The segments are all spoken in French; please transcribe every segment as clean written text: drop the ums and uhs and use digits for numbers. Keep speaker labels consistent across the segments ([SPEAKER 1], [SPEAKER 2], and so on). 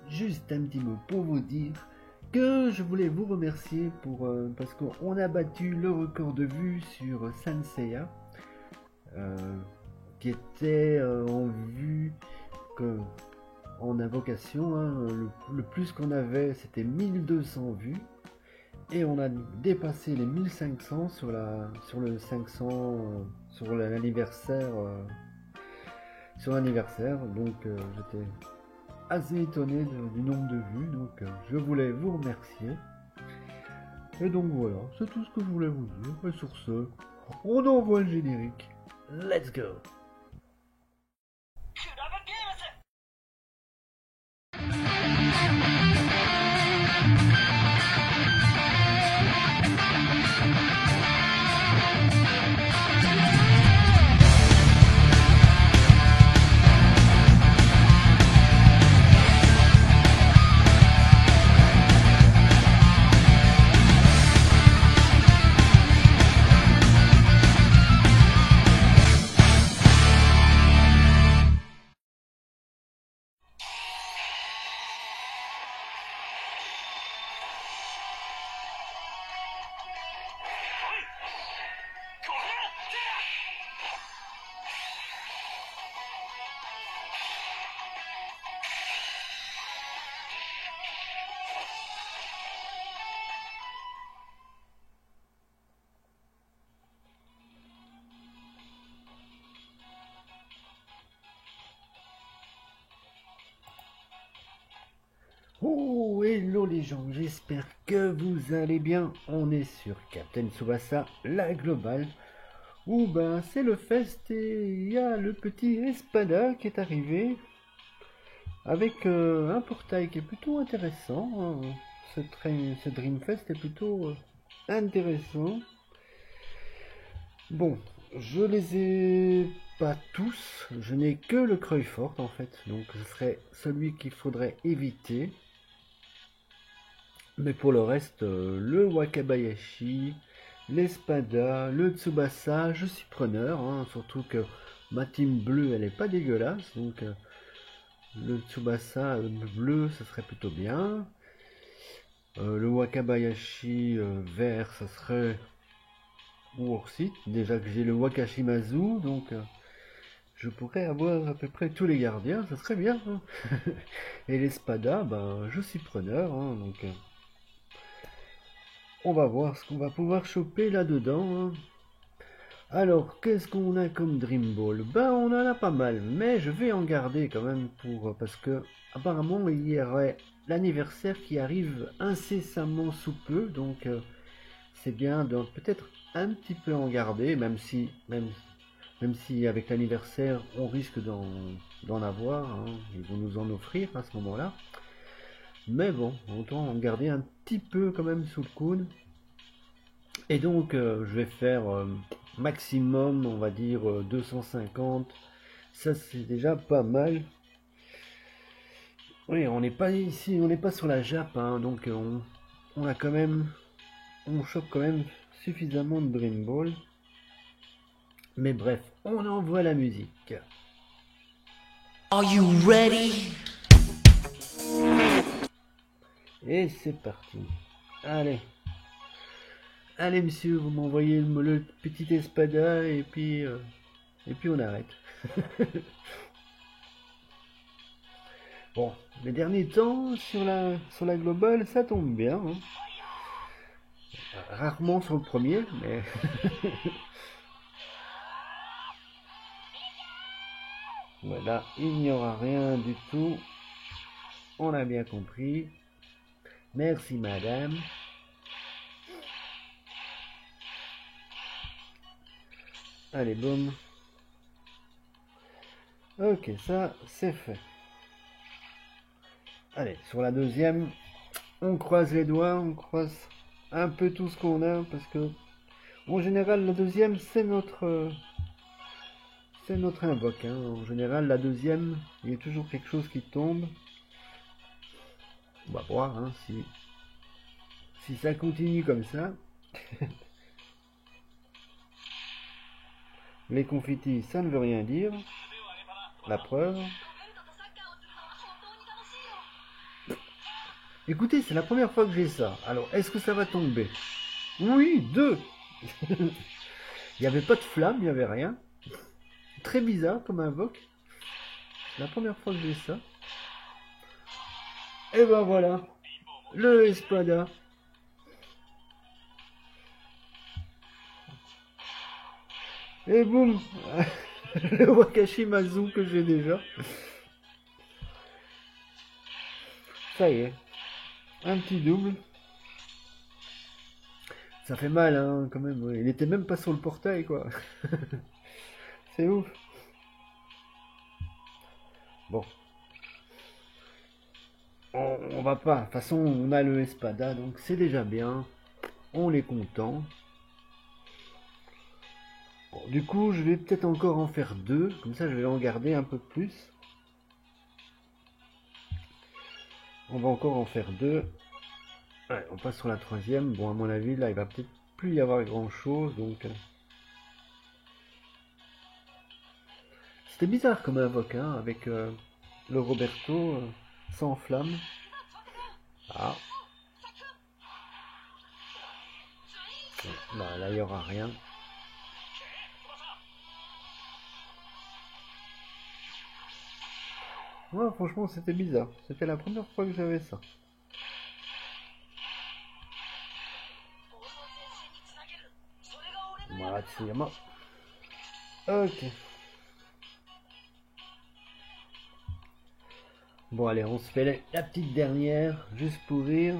[SPEAKER 1] juste un petit mot pour vous dire que je voulais vous remercier parce qu'on a battu le record de vues sur Saint Seiya, qui était en vue que en invocation, hein, le plus qu'on avait c'était 1200 vues et on a dépassé les 1500 sur le 500 sur l'anniversaire donc j'étais assez étonné du nombre de vues, donc je voulais vous remercier. Et donc voilà, c'est tout ce que je voulais vous dire. Et sur ce, on envoie le générique. Let's go! Oh, hello les gens, j'espère que vous allez bien. On est sur Captain Tsubasa, la globale, où ben c'est le fest et il y a le petit Espada qui est arrivé avec un portail qui est plutôt intéressant. Hein. Ce Dreamfest est plutôt intéressant. Bon, je les ai pas tous, je n'ai que le Croyfort en fait, donc ce serait celui qu'il faudrait éviter. Mais pour le reste, le Wakabayashi, l'Espada, le Tsubasa, je suis preneur, hein, surtout que ma team bleue, elle est pas dégueulasse, donc le Tsubasa bleu, ça serait plutôt bien. Le Wakabayashi vert, ça serait worth. Déjà que j'ai le Wakashimazu, donc je pourrais avoir à peu près tous les gardiens, ça serait bien. Hein. Et l'Espada, ben, je suis preneur, hein, donc... on va voir ce qu'on va pouvoir choper là-dedans. Hein. Alors, qu'est-ce qu'on a comme Dream Ball? Ben, on en a pas mal, mais je vais en garder quand même parce que apparemment il y aurait l'anniversaire qui arrive incessamment sous peu, donc c'est bien de peut-être un petit peu en garder, même si avec l'anniversaire on risque d'en avoir, hein. Ils vont nous en offrir à ce moment-là. Mais bon, autant en garder un petit peu quand même sous le coude. Et donc, je vais faire maximum, on va dire 250. Ça, c'est déjà pas mal. Oui, on n'est pas ici, on n'est pas sur la Jap, hein, donc on a quand même, on chope quand même suffisamment de Dream Ball. Mais bref, on envoie la musique.
[SPEAKER 2] Are you ready?
[SPEAKER 1] Et c'est parti. Allez. Allez monsieur, vous m'envoyez le petit espada et puis on arrête. Bon, les derniers temps sur la globale, ça tombe bien. Hein. Rarement sur le premier, mais voilà, il n'y aura rien du tout. On a bien compris. Merci madame. Allez, boum. Ok, ça, c'est fait. Allez, sur la deuxième, on croise les doigts, on croise un peu tout ce qu'on a, parce que, en général, la deuxième, c'est notre invoque. Hein. En général, la deuxième, il y a toujours quelque chose qui tombe. On va voir hein, si ça continue comme ça. Les confettis, ça ne veut rien dire. La preuve. Écoutez, c'est la première fois que j'ai ça. Alors, est-ce que ça va tomber? Oui, deux. Il n'y avait pas de flamme, il n'y avait rien. Très bizarre comme invoque. C'est la première fois que j'ai ça. Et ben voilà, le Espada. Et boum, le Wakashi Mazu que j'ai déjà. Ça y est, un petit double. Ça fait mal, hein, quand même. Ouais. Il était même pas sur le portail, quoi. C'est ouf. Bon, on va pas. De toute façon, on a le Espada, donc c'est déjà bien. On est content. Bon, du coup, je vais peut-être encore en faire deux. Comme ça, je vais en garder un peu plus. On va encore en faire deux. Ouais, on passe sur la troisième. Bon, à mon avis, là, il va peut-être plus y avoir grand-chose, donc... C'était bizarre comme invoque, hein, avec le Roberto sans flamme. Ah, bah, là, il n'y aura rien. Ouais, franchement, c'était bizarre. C'était la première fois que j'avais ça. Matsuyama. Ok. Bon, allez, on se fait la petite dernière, juste pour rire.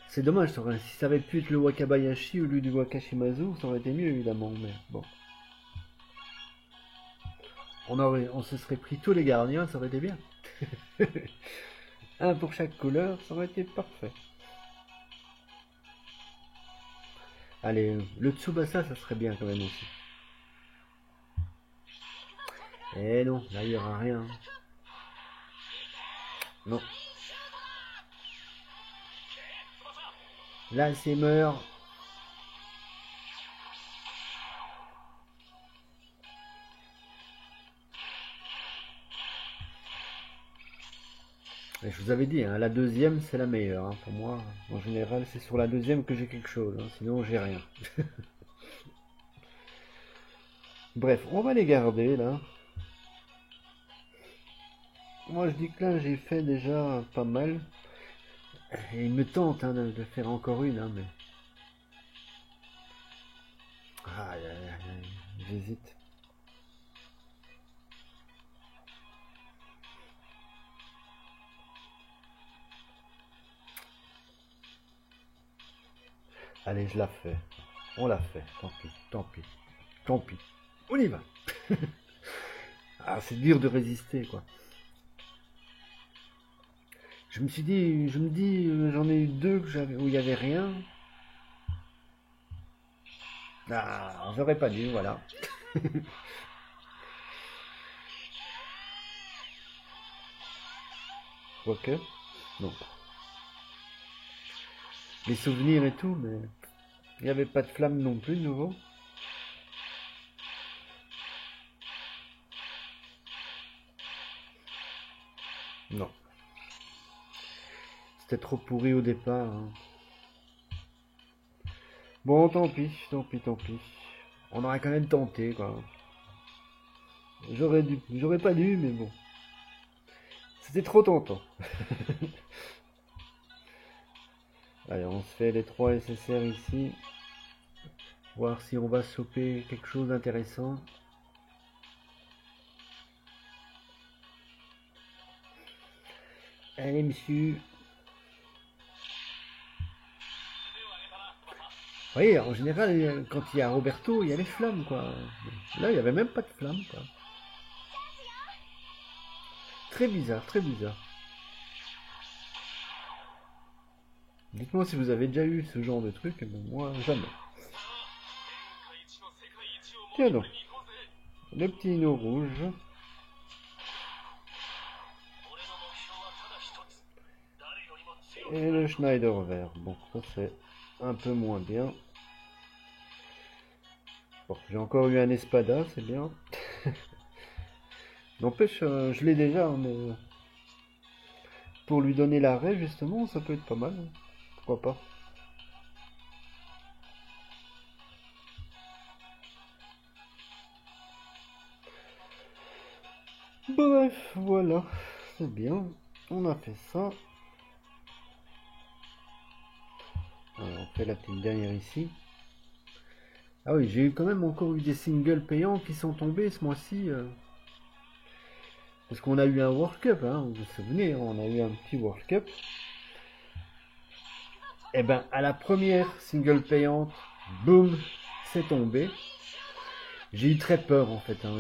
[SPEAKER 1] C'est dommage, si ça avait pu être le Wakabayashi au lieu du Wakashimazu, ça aurait été mieux, évidemment, mais bon. On se serait pris tous les gardiens, ça aurait été bien. Un pour chaque couleur, ça aurait été parfait. Allez, le Tsubasa, ça serait bien quand même aussi. Eh non, là il n'y aura rien. Non. Là c'est meurt. Et je vous avais dit, hein, la deuxième c'est la meilleure. Hein, pour moi, en général, c'est sur la deuxième que j'ai quelque chose. Hein, sinon, j'ai rien. Bref, on va les garder là. Moi je dis que là j'ai fait déjà pas mal. Et il me tente hein, de faire encore une, hein, mais... Aïe, aïe, aïe, j'hésite. Allez, je la fais. On l'a fait. Tant pis, tant pis, tant pis. On y va. Ah, c'est dur de résister, quoi. Je me suis dit, je me dis, j'en ai eu deux où il y avait rien. Ah, j'aurais pas dû, voilà. Quoique, non. Les souvenirs et tout, mais il n'y avait pas de flamme non plus de nouveau. Non. C'était trop pourri au départ. Hein. Bon, tant pis, tant pis, tant pis. On aurait quand même tenté, quoi. J'aurais pas dû, mais bon. C'était trop tentant. Allez, on se fait les 3 SSR ici. Voir si on va choper quelque chose d'intéressant. Allez, monsieur. Vous voyez, en général, quand il y a Roberto, il y a les flammes, quoi. Là, il n'y avait même pas de flammes, quoi. Très bizarre, très bizarre. Dites-moi si vous avez déjà eu ce genre de truc, mais moi, jamais. Tiens donc, le petit Ino rouge. Et le Schneider vert. Bon, ça c'est un peu moins bien. Bon, j'ai encore eu un Espada, c'est bien. N'empêche, je l'ai déjà, mais pour lui donner l'arrêt, justement, ça peut être pas mal. Pourquoi pas. Bref, voilà. C'est bien. On a fait ça. Alors, on fait la petite dernière ici. Ah oui, j'ai quand même encore eu des singles payants qui sont tombés ce mois-ci. Parce qu'on a eu un World Cup, hein, vous vous souvenez, on a eu un petit World Cup. Et ben, à la première single payante, boum, c'est tombé. J'ai eu très peur en fait, hein,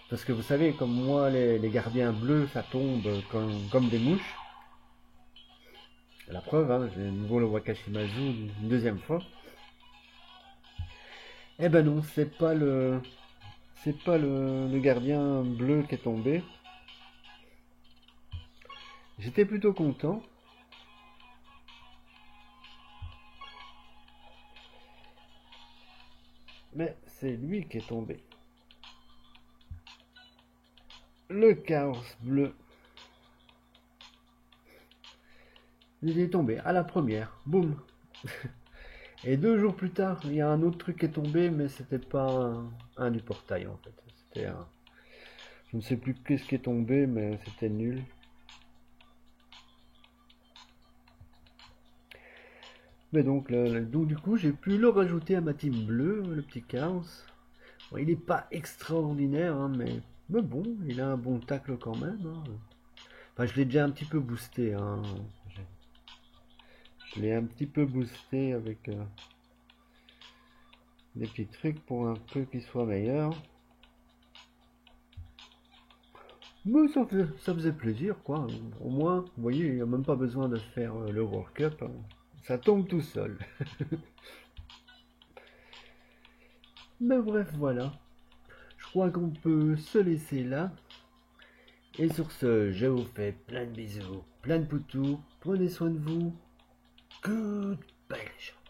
[SPEAKER 1] parce que vous savez, comme moi, les gardiens bleus, ça tombe comme des mouches. La preuve, hein, j'ai de nouveau le Wakashimazu une deuxième fois. Eh ben non, c'est pas le gardien bleu qui est tombé. J'étais plutôt content. Mais c'est lui qui est tombé. Le chaos bleu. Il est tombé à la première. Boum. Et 2 jours plus tard, il y a un autre truc qui est tombé, mais c'était pas un du portail en fait. C'était un. Je ne sais plus qu'est-ce qui est tombé, mais c'était nul. Mais donc, du coup, j'ai pu le rajouter à ma team bleue, le petit chaos. Bon, il n'est pas extraordinaire, hein, mais bon, il a un bon tacle quand même. Hein. Enfin, je l'ai déjà un petit peu boosté. Hein. Je l'ai un petit peu boosté avec des petits trucs pour un peu qu'il soit meilleur. Mais ça faisait plaisir, quoi. Au moins, vous voyez, il n'y a même pas besoin de faire le World Cup. Hein. Ça tombe tout seul. Mais bref, voilà. Je crois qu'on peut se laisser là. Et sur ce, je vous fais plein de bisous, plein de poutous. Prenez soin de vous. Goodbye les gens.